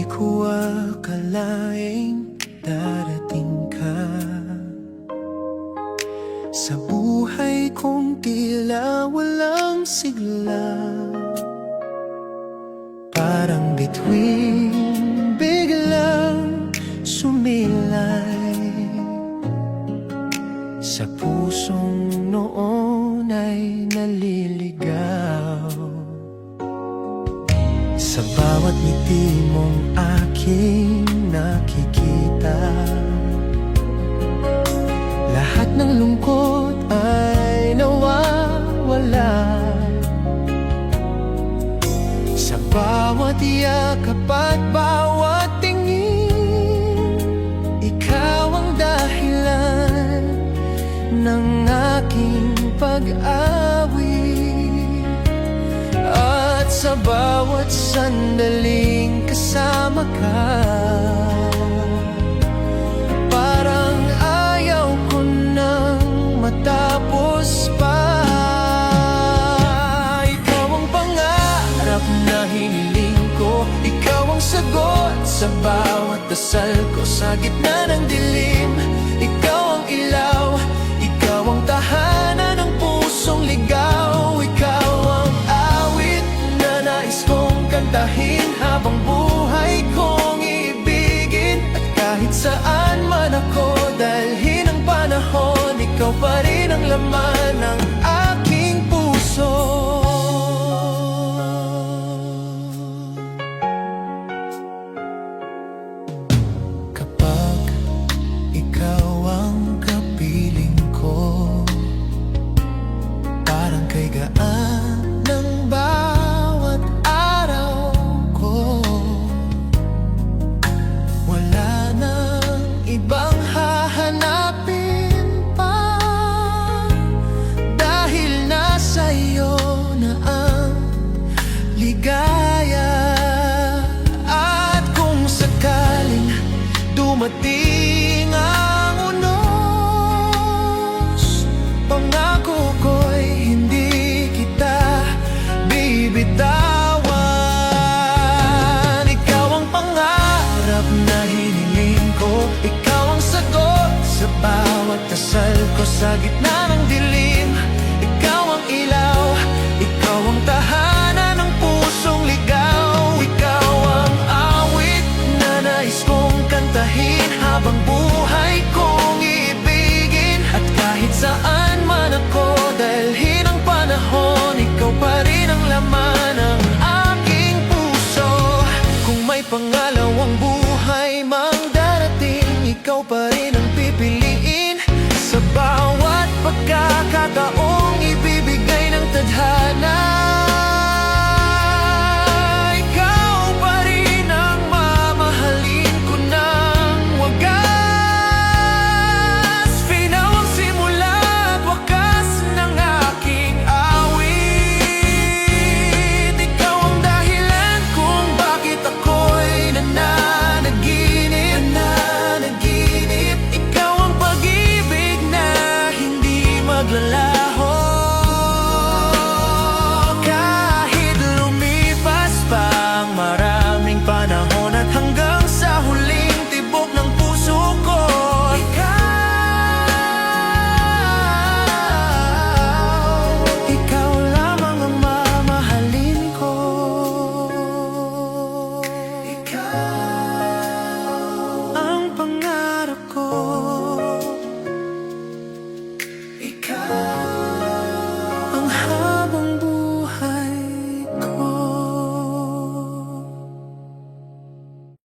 ko akalaing darating ka sa buhay kong tila walang sigla. Parang bituin biglang sumilay sa pusong noon ay naliligaw. Sa bawat ngiti mong aking nakikita, lahat ng lungkot ay nawawala. Sa bawat yakap at bawat tingin, ikaw ang dahilan ng aking pag-awi. At sa bawat sandaling kasama ka, parang ayaw ko nang matapos pa. Ikaw ang pangarap na hiniling ko, ikaw ang sagot sa bawat dasal ko. Sa gitna ng dilim, ikaw ang ilaw, ikaw ang tahanan ng pusong ligaw. Ikaw ang awit na nais kong kantahin habang buhay kong iibigin. At kahit saan man ako dalhin ang panahon, ikaw pa rin ang laman ng aking puso. Kapag ikaw ang kapiling ko, parang kay gaan ng bawat araw ko. Wala nang ibang hahanapin pa, dahil nasa iyo na ang ligaya. At kung sakaling dumating ang unos, pangako ko'y hindi kita bibitawan. Ikaw ang pangarap na hiniling ko, ikaw ang sagot sa bawat dasal ko. Sa gitna ng dilim, ikaw ang ilaw, ikaw ang tahanan ng pusong ligaw. Ikaw ang awit na nais kong kantahin habang buhay kong iibigin. At kahit saan man ako dalhin ang panahon, ikaw pa rin ang laman ng aking puso. Kung may pangalawang buhay mang darating, ikaw pa rin ang pipiliin. Sa bawat pagkakataon